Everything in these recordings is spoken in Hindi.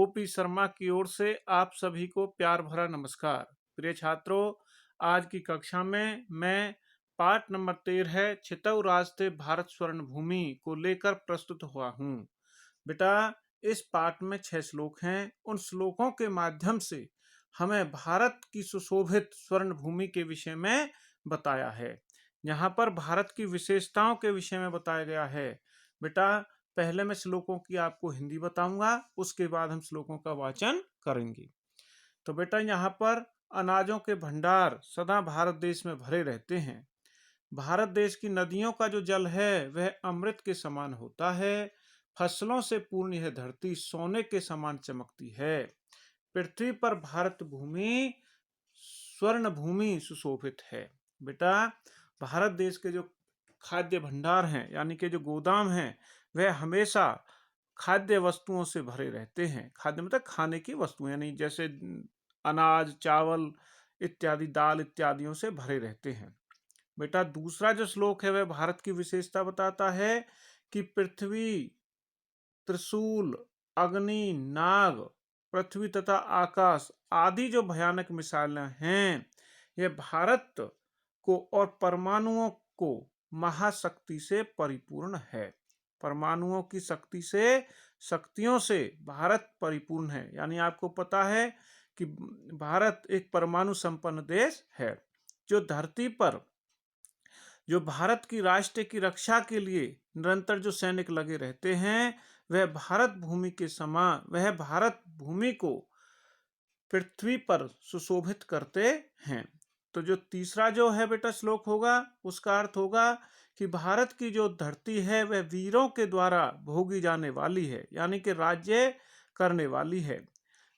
ओपी शर्मा की ओर से आप सभी को प्यार भरा नमस्कार। प्रिय छात्रों, आज की कक्षा में मैं पाठ नंबर 13 छितऊ रास्ते भारत स्वर्ण भूमि को लेकर प्रस्तुत हुआ हूँ। बेटा, इस पाठ में 6 श्लोक हैं। उन श्लोकों के माध्यम से हमें भारत की सुशोभित स्वर्ण भूमि के विषय में बताया है। यहाँ पर भारत की विशेषताओं के विषय में बताया गया है। बेटा, पहले मैं श्लोकों की आपको हिंदी बताऊंगा, उसके बाद हम श्लोकों का वाचन करेंगे। तो बेटा, यहाँ पर अनाजों के भंडार सदा भारत देश में भरे रहते हैं। भारत देश की नदियों का जो जल है वह अमृत के समान होता है। फसलों से पूर्ण यह धरती सोने के समान चमकती है। पृथ्वी पर भारत भूमि स्वर्ण भूमि सुशोभित है। बेटा, भारत देश के जो खाद्य भंडार हैं यानी कि जो गोदाम हैं वह हमेशा खाद्य वस्तुओं से भरे रहते हैं। खाद्य मतलब खाने की वस्तुएं, यानी जैसे अनाज, चावल इत्यादि, दाल इत्यादियों से भरे रहते हैं। बेटा, दूसरा जो श्लोक है वह भारत की विशेषता बताता है कि पृथ्वी, त्रिशूल, अग्नि, नाग, पृथ्वी तथा आकाश आदि जो भयानक मिसाइलें हैं यह भारत को और परमाणुओं को महाशक्ति से परिपूर्ण है। परमाणुओं की शक्तियों से भारत परिपूर्ण है। यानी आपको पता है कि भारत एक परमाणु संपन्न देश है। जो धरती पर जो भारत की राष्ट्र की रक्षा के लिए निरंतर जो सैनिक लगे रहते हैं वह भारत भूमि को पृथ्वी पर सुशोभित करते हैं। तो जो तीसरा जो है बेटा श्लोक होगा उसका अर्थ होगा कि भारत की जो धरती है वह वीरों के द्वारा भोगी जाने वाली है, यानी कि राज्य करने वाली है।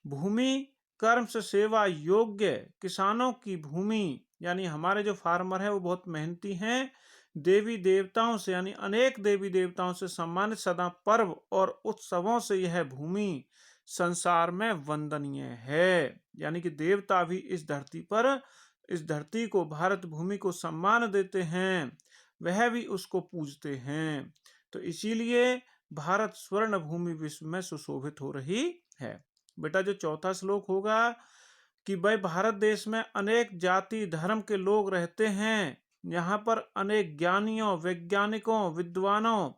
भूमि कर्म से सेवा योग्य किसानों की भूमि, यानी हमारे जो फार्मर है वो बहुत मेहनती हैं। देवी देवताओं से यानी अनेक देवी देवताओं से सम्मानित, सदा पर्व और उत्सवों से यह भूमि संसार में वंदनीय है। यानी कि देवता भी इस धरती को, भारत भूमि को सम्मान देते हैं, वह भी उसको पूजते हैं। तो इसीलिए भारत स्वर्ण भूमि विश्व में सुशोभित हो रही है। बेटा, जो चौथा श्लोक होगा कि भाई भारत देश में अनेक जाति धर्म के लोग रहते हैं। यहाँ पर अनेक ज्ञानियों, वैज्ञानिकों, विद्वानों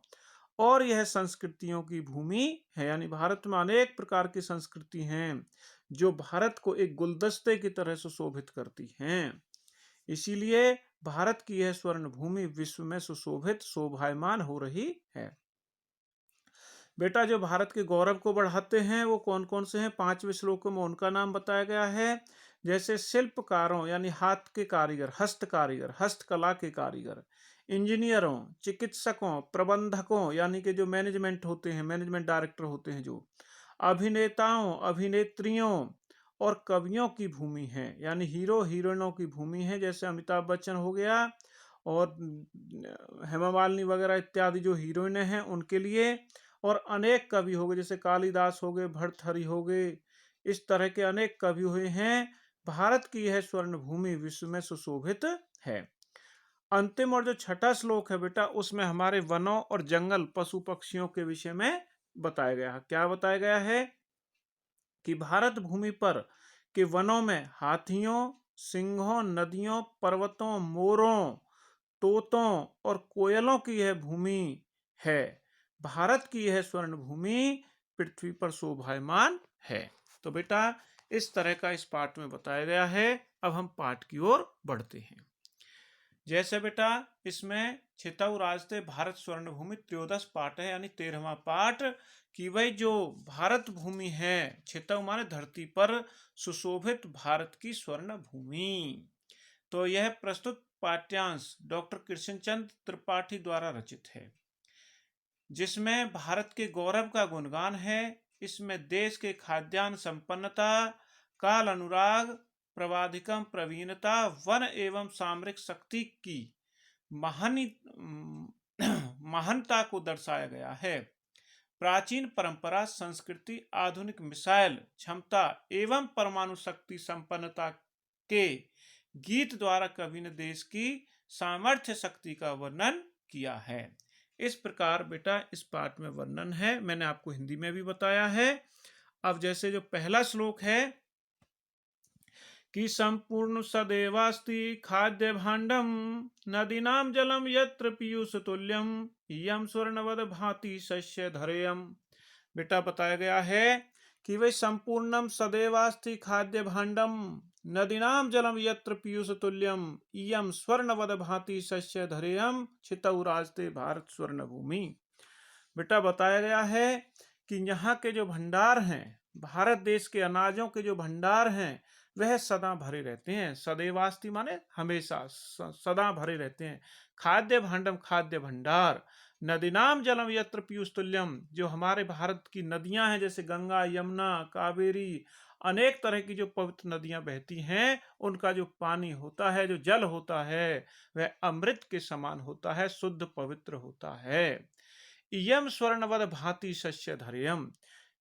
और यह संस्कृतियों की भूमि है। यानी भारत में अनेक प्रकार की संस्कृति हैं जो भारत को एक गुलदस्ते की तरह सुशोभित करती हैं। इसीलिए भारत की यह स्वर्ण भूमि विश्व में सुशोभित, शोभायमान हो रही है। बेटा, जो भारत के गौरव को बढ़ाते हैं वो कौन कौन से हैं? 5वें श्लोक में उनका नाम बताया गया है। जैसे शिल्पकारों यानी हाथ के कारीगर, हस्तकला के कारीगर, इंजीनियरों, चिकित्सकों, प्रबंधकों यानी कि जो मैनेजमेंट होते हैं, मैनेजमेंट डायरेक्टर होते हैं, जो अभिनेताओं, अभिनेत्रियों और कवियों की भूमि है। यानी हीरो हीरोइनों की भूमि है। जैसे अमिताभ बच्चन हो गया और हेमा मालिनी वगैरह इत्यादि जो हीरोइनें हैं उनके लिए, और अनेक कवि हो गए जैसे कालिदास हो गए, भर्तृहरि हो गए, इस तरह के अनेक कवि हुए हैं। भारत की यह स्वर्ण भूमि विश्व में सुशोभित है। अंतिम और जो छठा श्लोक है बेटा, उसमें हमारे वनों और जंगल, पशु पक्षियों के विषय में बताया गया है। क्या बताया गया है कि भारत भूमि पर के वनों में हाथियों, सिंहों, नदियों, पर्वतों, मोरों, तोतों और कोयलों की यह भूमि है। भारत की यह स्वर्ण भूमि पृथ्वी पर शोभायमान है। तो बेटा, इस तरह का इस पाठ में बताया गया है। अब हम पाठ की ओर बढ़ते हैं। जैसे बेटा, इसमें छितऊ रास्ते भारत स्वर्ण भूमि त्रयोदश पाठ है, यानी 13वां पाठ, कि भाई जो भारत भूमि है, छितऊ माने धरती पर सुशोभित भारत की स्वर्ण भूमि। तो यह प्रस्तुत पाठ्यांश डॉक्टर कृष्णचंद्र त्रिपाठी द्वारा रचित है, जिसमें भारत के गौरव का गुणगान है। इसमें देश के खाद्यान्न संपन्नता, काल अनुराग, प्रवाधिकम प्रवीणता, वन एवं सामरिक शक्ति की महानता को दर्शाया गया है। प्राचीन परंपरा, संस्कृति, आधुनिक मिसाइल क्षमता एवं परमाणु शक्ति संपन्नता के गीत द्वारा कवि ने देश की सामर्थ्य शक्ति का वर्णन किया है। इस प्रकार बेटा इस पाठ में वर्णन है, मैंने आपको हिंदी में भी बताया है। अब जैसे जो पहला श्लोक है कि संपूर्ण सदेवास्ति खाद्य भांडम नदीनाम जलम यत्र पीयूष तुल्यम यम स्वर्णवद भांति शस्य धरेयम। बेटा बताया गया है कि वे संपूर्णम सदैवास्ति खाद्य भांडम नदीनाम जलम यत्र पीयूष तुल्यम इयम स्वर्णवद भांति शस्य धरेयम छितौ राजते भारत स्वर्ण भूमि। बेटा बताया गया है कि यहाँ के जो भंडार हैं, भारत देश के अनाजों के जो भंडार हैं, वह सदा भरे रहते हैं। सदैवास्ति माने हमेशा, सदा भरे रहते हैं। खाद्य भांडम खाद्य भंडार, नदीनाम जलम यत्र पीयूष तुल्यम, जो हमारे भारत की नदियां हैं जैसे गंगा, यमुना, कावेरी, अनेक तरह की जो पवित्र नदियां बहती हैं, उनका जो पानी होता है, जो जल होता है, वह अमृत के समान होता है, शुद्ध पवित्र होता है। इयम स्वर्णवद भांति शस्य धरेयम,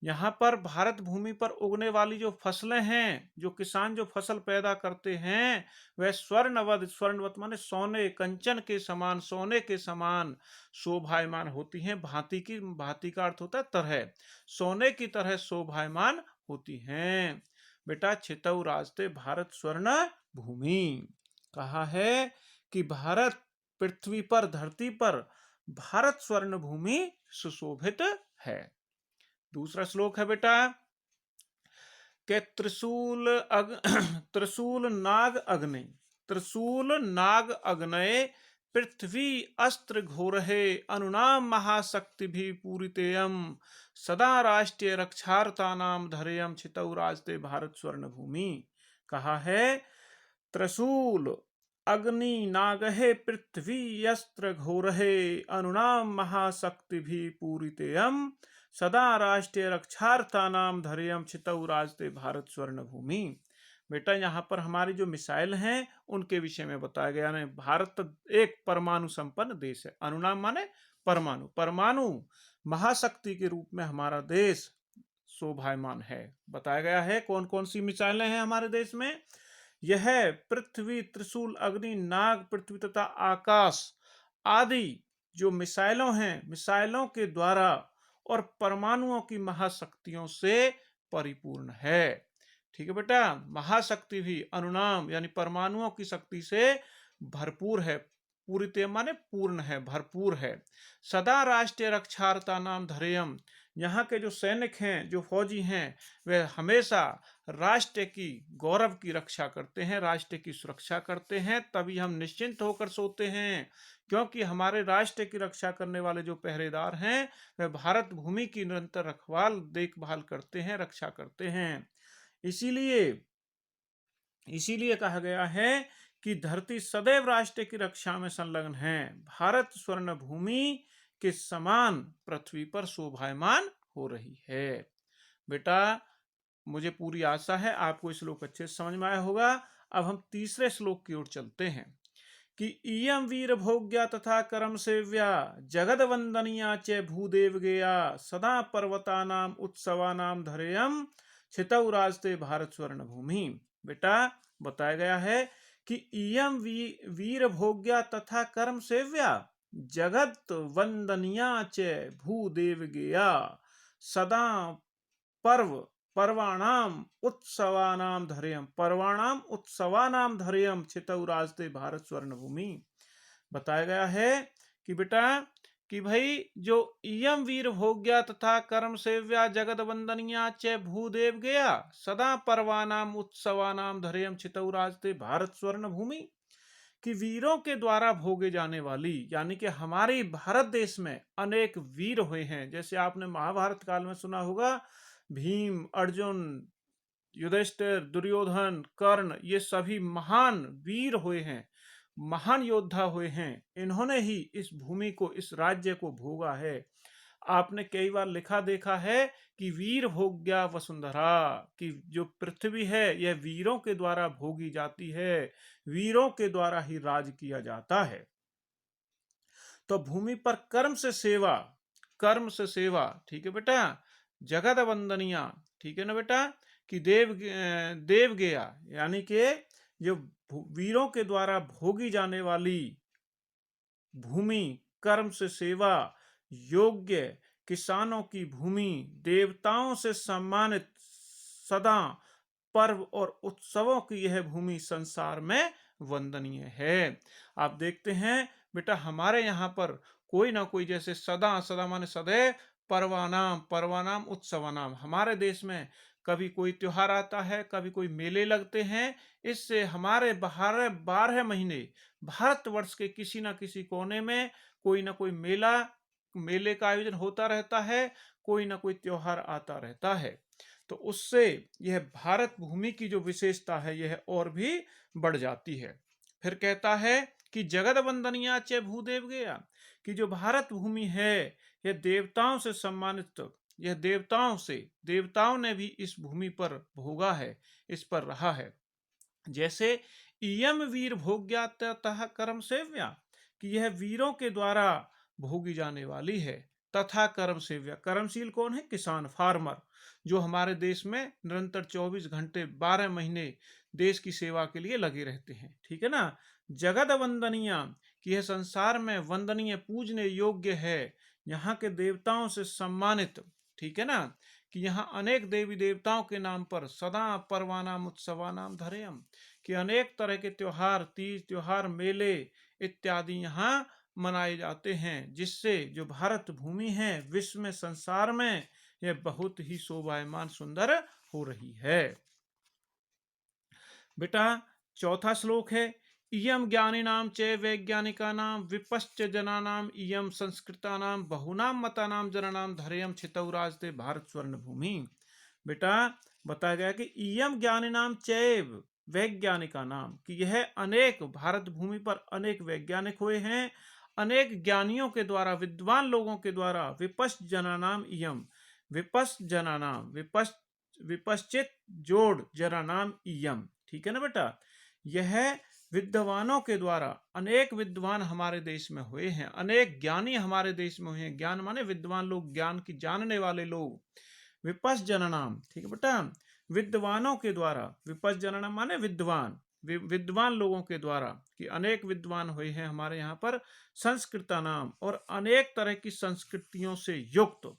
यहाँ पर भारत भूमि पर उगने वाली जो फसलें हैं, जो किसान जो फसल पैदा करते हैं, वह स्वर्णवद, स्वर्णवत माने सोने, कंचन के समान, सोने के समान शोभायमान होती हैं। भांति की, भांति का अर्थ होता है तरह, सोने की तरह शोभायमान होती हैं। बेटा छितौ राजते भारत स्वर्ण भूमि, कहा है कि भारत पृथ्वी पर, धरती पर भारत स्वर्ण भूमि सुशोभित है। दूसरा श्लोक है बेटा के त्रिशूल नाग अग्नि, त्रिशूल नाग अग्नये पृथ्वी अस्त्र घोरहे अनुनाम महाशक्ति भी पूरितेयम सदा राष्ट्रीय रक्षार्थानाम धरेयम छितौ राजते भारत स्वर्ण भूमि। कहा है त्रिशूल अग्नि नागहे पृथ्वी अस्त्र घोरहे अनुनाम महाशक्ति भी पूरितेयम सदा राष्ट्रीय रक्षार्थानाम धरेयम छितौ राजते भारत स्वर्ण भूमि। बेटा यहाँ पर हमारी जो मिसाइल हैं उनके विषय में बताया गया है। भारत एक परमाणु संपन्न देश है। अनुनाम माने परमाणु, परमाणु महाशक्ति के रूप में हमारा देश शोभायमान है। बताया गया है कौन कौन सी मिसाइलें हैं हमारे देश में। यह पृथ्वी, त्रिशूल, अग्नि, नाग, पृथ्वी तथा आकाश आदि जो मिसाइलों हैं, मिसाइलों के द्वारा और परमाणुओं की महाशक्तियों से परिपूर्ण है। ठीक है बेटा, महाशक्ति भी अनुनाम यानी परमाणुओं की शक्ति से भरपूर है। पूरी माने पूर्ण है, भरपूर है। सदा राष्ट्रीय रक्षार्ता नाम धरेयम, यहाँ के जो सैनिक हैं, जो फौजी हैं, वे हमेशा राष्ट्र की गौरव की रक्षा करते हैं, राष्ट्र की सुरक्षा करते हैं। तभी हम निश्चिंत होकर सोते हैं, क्योंकि हमारे राष्ट्र की रक्षा करने वाले जो पहरेदार हैं, वे भारत भूमि की निरंतर रखवाल, देखभाल करते हैं, रक्षा करते हैं। इसीलिए कहा गया है कि धरती सदैव राष्ट्र की रक्षा में संलग्न है। भारत स्वर्ण भूमि के समान पृथ्वी पर शोभायमान हो रही है। बेटा मुझे पूरी आशा है आपको श्लोक अच्छे से समझ में आया होगा। अब हम तीसरे श्लोक की ओर चलते हैं कि इयम वीर भोग्या तथा कर्म सेव्या जगद वंदनिया च भूदेव गेया सदा पर्वतानाम उत्सवानाम धरेयम छितौ राजते भारत स्वर्ण भूमि। बेटा बताया गया है कि इयम वीर भोग्या तथा कर्म सेव्या जगत वंदनिया च भूदेव गेया सदा पर्वाणाम उत्सवानाम धरेयम, पर्वाणाम उत्सवानाम धरेयम छितौ राजते भारत स्वर्ण भूमि। बताया गया है कि बेटा कि भाई जो इयम वीर भोग्या तथा कर्म सेव्या जगद वंदनिया च भूदेव गया सदा पर्वानाम उत्सवानाम धरेयम छितौ राजते भारत स्वर्ण भूमि, कि वीरों के द्वारा भोगे जाने वाली, यानी कि हमारे भारत देश में अनेक वीर हुए हैं। जैसे आपने महाभारत काल में सुना होगा, भीम, अर्जुन, युधिष्ठिर, दुर्योधन, कर्ण, ये सभी महान वीर हुए हैं, महान योद्धा हुए हैं। इन्होंने ही इस भूमि को, इस राज्य को भोगा है। आपने कई बार लिखा देखा है कि वीर भोग्या वसुंधरा, कि जो पृथ्वी है यह वीरों के द्वारा भोगी जाती है, वीरों के द्वारा ही राज किया जाता है। तो भूमि पर कर्म से सेवा, कर्म से सेवा, ठीक है बेटा, जगत वंदनिया, ठीक है ना बेटा, कि देव गया, यानी कि जो वीरों के द्वारा भोगी जाने वाली भूमि, कर्म से सेवा योग्य किसानों की भूमि, देवताओं से सम्मानित, सदा पर्व और उत्सवों की यह भूमि संसार में वंदनीय है। आप देखते हैं बेटा, हमारे यहाँ पर कोई ना कोई, जैसे सदा, सदा माने सदैव, पर्वानाम, पर्वानाम उत्सवानाम, हमारे देश में कभी कोई त्योहार आता है, कभी कोई मेले लगते हैं। इससे हमारे 12 महीने भारतवर्ष के किसी न किसी कोने में कोई ना कोई मेले का आयोजन होता रहता है, कोई ना कोई त्योहार आता रहता है। तो उससे यह भारत भूमि की जो विशेषता है यह और भी बढ़ जाती है। फिर कहता है कि जगत वंदनिया च भूदेव गया, कि जो भारत भूमि है यह देवताओं से सम्मानित, यह देवताओं ने भी इस भूमि पर भोगा है, इस पर रहा है। जैसे इयम वीर भोग्यातः कर्म सेव्या, कि यह वीरों के द्वारा भोगी जाने वाली है। तथा कर्म सेव्या, कर्मशील कौन है? किसान, फार्मर, जो हमारे देश में निरंतर 24 घंटे 12 महीने देश की सेवा के लिए लगे रहते हैं। ठीक है ना। जगत वंदनीय, कि यह संसार में वंदनीय, पूजने योग्य है, यहाँ के देवताओं से सम्मानित। ठीक है ना, कि यहाँ अनेक देवी देवताओं के नाम पर सदा पर्वानाम उत्सवानाम धरेयम, कि अनेक तरह के त्योहार, तीज त्योहार, मेले इत्यादि यहाँ मनाए जाते हैं, जिससे जो भारत भूमि है विश्व में, संसार में, यह बहुत ही शोभायमान, सुंदर हो रही है। बेटा चौथा श्लोक है, इयम ज्ञानिनाम च वैज्ञानिकानाम विपश्च जनानाम इयम संस्कृतानाम बहुनाम मतानाम जनानाम धरेयम छितौराजते भारत स्वर्ण भूमि। बेटा बताया गया कि इयम ज्ञानिनाम चैव वैज्ञानिका नाम, कि यह अनेक, भारत भूमि पर अनेक वैज्ञानिक हुए हैं, अनेक ज्ञानियों के द्वारा, विद्वान लोगों के द्वारा, विपश्च जनानाम इयम, विपश्च जनानाम, विपश्चित जोड़ जनानाम इयम। ठीक है ना बेटा, यह विद्वानों के द्वारा, अनेक विद्वान हमारे देश में हुए हैं, अनेक ज्ञानी हमारे देश में हुए हैं। ज्ञान माने विद्वान लोग, ज्ञान की जानने वाले लोग। विपश्च जननाम, ठीक है बेटा, विद्वानों के द्वारा, विपश्च जननाम माने विद्वान, विद्वान लोगों के द्वारा, कि अनेक विद्वान हुए हैं हमारे यहाँ पर। संस्कृता नाम, और अनेक तरह की संस्कृतियों से युक्त,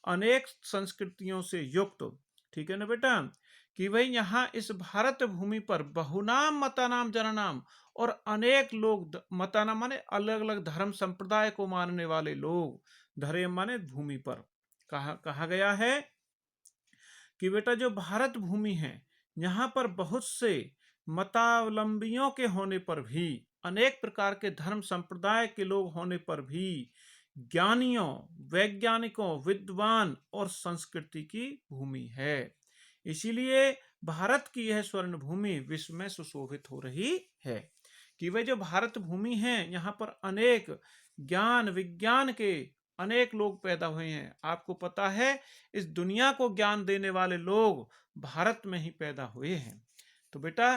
अनेक संस्कृतियों से युक्त। ठीक है ना बेटा, कि भाई यहाँ इस भारत भूमि पर बहुनाम मतानाम जननाम, और अनेक लोग, मतानाम माने अलग अलग धर्म संप्रदाय को मानने वाले लोग, धरे माने भूमि पर कहा गया है कि बेटा जो भारत भूमि है, यहाँ पर बहुत से मतावलंबियों के होने पर भी, अनेक प्रकार के धर्म संप्रदाय के लोग होने पर भी, ज्ञानियों, वैज्ञानिकों, विद्वान और संस्कृति की भूमि है। इसीलिए भारत की यह स्वर्ण भूमि विश्व में सुशोभित हो रही है, कि वह जो भारत भूमि है, यहाँ पर अनेक ज्ञान विज्ञान के अनेक लोग पैदा हुए हैं। आपको पता है, इस दुनिया को ज्ञान देने वाले लोग भारत में ही पैदा हुए हैं। तो बेटा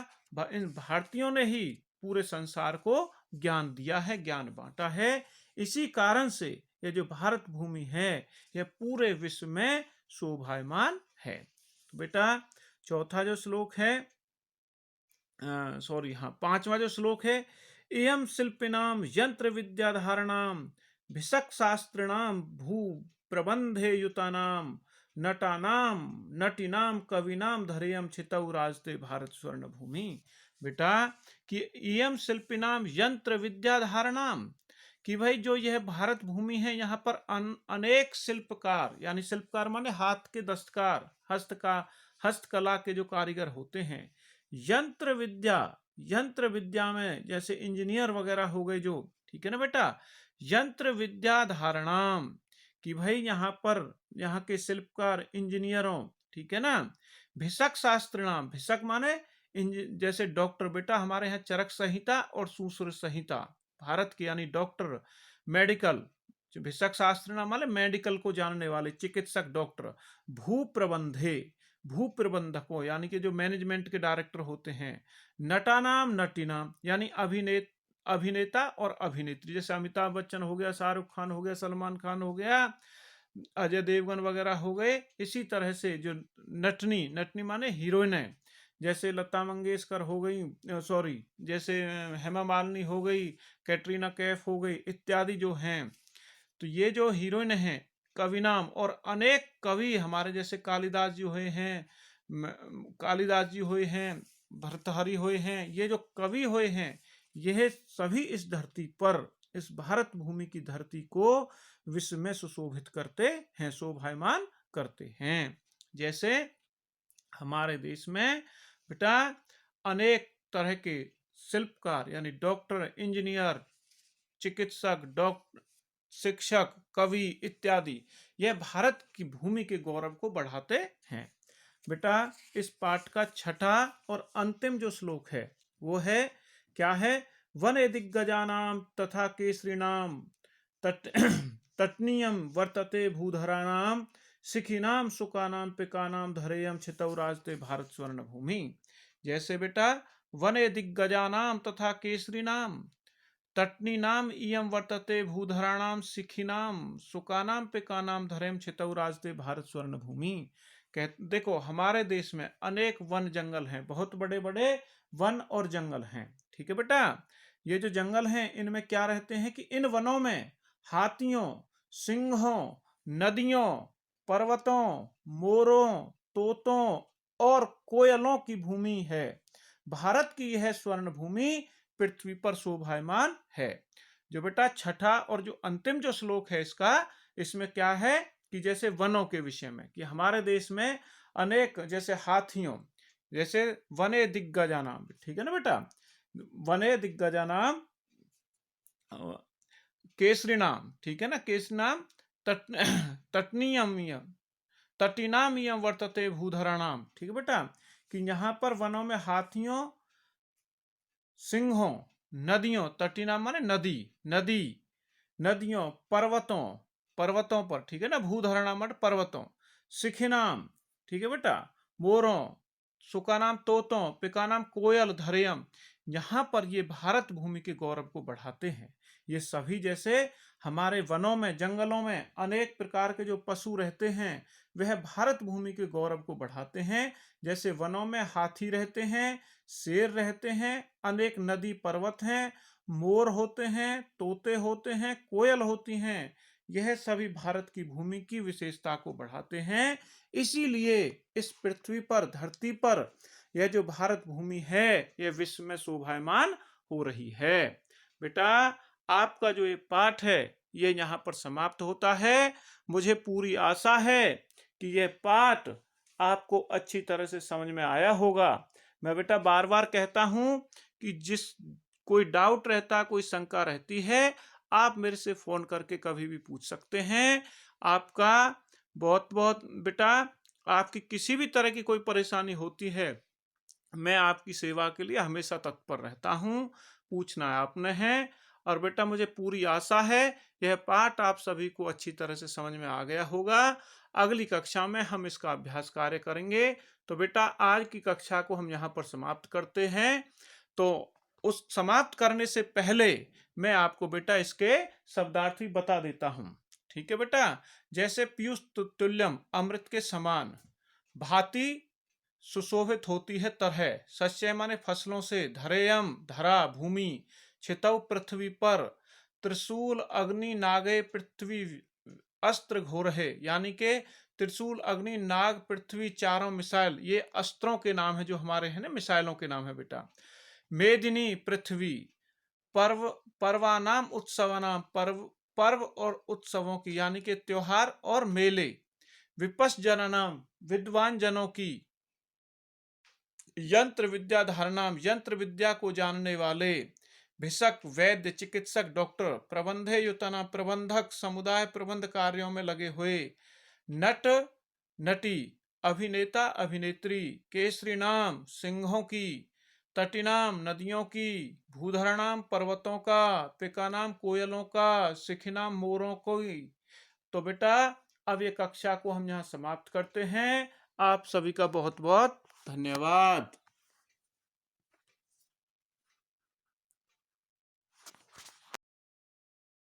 इन भारतीयों ने ही पूरे संसार को ज्ञान दिया है, ज्ञान बांटा है। इसी कारण से यह जो भारत भूमि है यह पूरे विश्व में शोभायमान है। तो बेटा चौथा जो श्लोक है, पांचवा जो श्लोक है, एयम शिल्पिनाम यंत्र विद्याधारणाम भिषक शास्त्रिणाम भू प्रबंधे युतानाम नटानाम नटीनाम कविनाम धरेयम छितौ राजते भारत स्वर्ण भूमि। बेटा कि एयम शिल्पिनाम यंत्र विद्याधारणाम, कि भाई जो यह भारत भूमि है, यहाँ पर अनेक शिल्पकार, यानी शिल्पकार माने हाथ के दस्तकार, हस्तकला के जो कारीगर होते हैं। यंत्र विद्या में जैसे इंजीनियर वगैरह हो गए जो, ठीक है ना बेटा, यंत्र विद्या धारणाम, कि भाई यहाँ पर यहाँ के शिल्पकार, इंजीनियरों, ठीक है ना, भिषक शास्त्रिणाम, भिषक माने जैसे डॉक्टर, बेटा हमारे यहाँ चरक संहिता और सुश्रुत संहिता भारत की, यानी डॉक्टर, मेडिकल, भिषक शास्त्रिणाम माने मेडिकल को जानने वाले चिकित्सक, डॉक्टर। भू प्रबंधे, भू प्रबंधकों, यानी कि जो मैनेजमेंट के डायरेक्टर होते हैं। नटानाम नटीनाम, यानी अभिनेता और अभिनेत्री, जैसे अमिताभ बच्चन हो गया, शाहरुख खान हो गया, सलमान खान हो गया, अजय देवगन वगैरह हो गए। इसी तरह से जो नटनी माने हीरोइन, जैसे लता मंगेशकर हो गई, जैसे हेमा मालिनी हो गई, कैटरीना कैफ हो गई, इत्यादि जो हैं। तो ये जो हीरोइन हैं, कवि नाम, और अनेक कवि हमारे जैसे कालिदास जी हुए हैं, कालिदास जी हुए हैं, भर्तृहरि हुए हैं, ये जो कवि हुए हैं, यह सभी इस धरती पर, इस भारत भूमि की धरती को विश्व में सुशोभित करते हैं, शोभायमान करते हैं। जैसे हमारे देश में बेटा अनेक तरह के शिल्पकार यानी डॉक्टर, इंजीनियर, चिकित्सक, डॉक्टर, शिक्षक, कवि इत्यादि, यह भारत की भूमि के गौरव को बढ़ाते हैं। बेटा इस पाठ का छठा और अंतिम जो श्लोक है वो है, क्या है, वने दिग्गजानाम तथा केसरीनाम तट तटनीयम वर्तते भूधराणाम सिखिनाम सुकानाम पिकानाम धरेयम छितौ राजते भारत स्वर्ण भूमि। जैसे बेटा वने दिग्गजानाम तथा केसरीनाम तटनी नाम इयम वर्तते भूधराणाम सिखिनाम सुकानाम पिकानाम धरेम छितौ राजते भारत स्वर्ण भूमि। देखो हमारे देश में अनेक वन जंगल हैं, बहुत बड़े बड़े वन और जंगल हैं। ठीक है बेटा, ये जो जंगल हैं इनमें क्या रहते हैं कि इन वनों में हाथियों, सिंहों, नदियों, पर्वतों, मोरों, तोतों और कोयलों की भूमि है। भारत की यह स्वर्ण भूमि पृथ्वी पर शोभायमान है। जो बेटा छठा और जो अंतिम जो श्लोक है इसका, इसमें क्या है कि जैसे वनों के विषय में, कि हमारे देश में अनेक जैसे हाथियों, जैसे वने दिग्गजानाम, ठीक है ना बेटा, वने दिग्गजानाम केसरी नाम, ठीक है ना, केसरी नाम तट तटनीयम तटिनाम यम वर्तते भूधराणाम। ठीक है बेटा, कि यहाँ पर वनों में हाथियों, सिंहों, नदियों, तटिनाम माने नदी, नदी, नदियों, पर्वतों, पर्वतों पर, ठीक है ना, भूधराणाम माने पर्वतों, सिखिनाम, ठीक है बेटा, मोरों, सुकानाम तोतों, पिकानाम कोयल, धरेयम, यहाँ पर ये भारत भूमि के गौरव को बढ़ाते हैं। ये सभी जैसे हमारे वनों में, जंगलों में अनेक प्रकार के जो पशु रहते हैं वह भारत भूमि के गौरव को बढ़ाते हैं। जैसे वनों में हाथी रहते हैं, शेर रहते हैं, अनेक नदी पर्वत हैं, मोर होते हैं, तोते होते हैं, कोयल होती हैं, यह सभी भारत की भूमि की विशेषता को बढ़ाते हैं। इसीलिए इस पृथ्वी पर, धरती पर यह जो भारत भूमि है यह विश्व में शोभायमान हो रही है। बेटा आपका जो ये पाठ है ये यहाँ पर समाप्त होता है। मुझे पूरी आशा है कि यह पाठ आपको अच्छी तरह से समझ में आया होगा। मैं बेटा बार बार कहता हूँ कि जिस कोई डाउट रहता, कोई शंका रहती है, आप मेरे से फोन करके कभी भी पूछ सकते हैं। आपका बहुत बहुत बेटा, आपकी किसी भी तरह की कोई परेशानी होती है, मैं आपकी सेवा के लिए हमेशा तत्पर रहता हूँ। पूछना आपने है। और बेटा मुझे पूरी आशा है यह पाठ आप सभी को अच्छी तरह से समझ में आ गया होगा। अगली कक्षा में हम इसका अभ्यास कार्य करेंगे। तो बेटा आज की कक्षा को हम यहाँ पर समाप्त करते हैं। तो उस समाप्त करने से पहले मैं आपको बेटा इसके शब्दार्थी बता देता हूँ। ठीक है बेटा, जैसे पीयूष तुल्यम, अमृत के समान, भांति सुशोभित होती है तरह, सस्य माने फसलों से, धरेयम धरा भूमि, छितौ पृथ्वी पर, त्रिशूल अग्नि नागे पृथ्वी अस्त्र घोरहे, यानी के त्रिशूल अग्नि नाग पृथ्वी चारों मिसाइल, ये अस्त्रों के नाम है जो हमारे हैं ना, मिसाइलों के नाम है बेटा। मेदिनी पृथ्वी, पर्व पर्वानाम उत्सवानाम, पर्व और उत्सवों की, यानी के त्योहार और मेले, विपश्च जननाम विद्वान जनों की, यंत्र विद्या धारणाम यंत्र विद्या को जानने वाले, भिषक वैद्य चिकित्सक डॉक्टर, प्रबंधे युतना प्रबंधक समुदाय प्रबंध कार्यों में लगे हुए, नट नटी, अभिनेता अभिनेत्री, केसरी नाम सिंहों की, तटिनाम नदियों की, भूधरनाम पर्वतों का, पिकानाम कोयलों का, सिखिनाम मोरों की। तो बेटा अब ये कक्षा को हम यहाँ समाप्त करते हैं। आप सभी का बहुत बहुत धन्यवाद।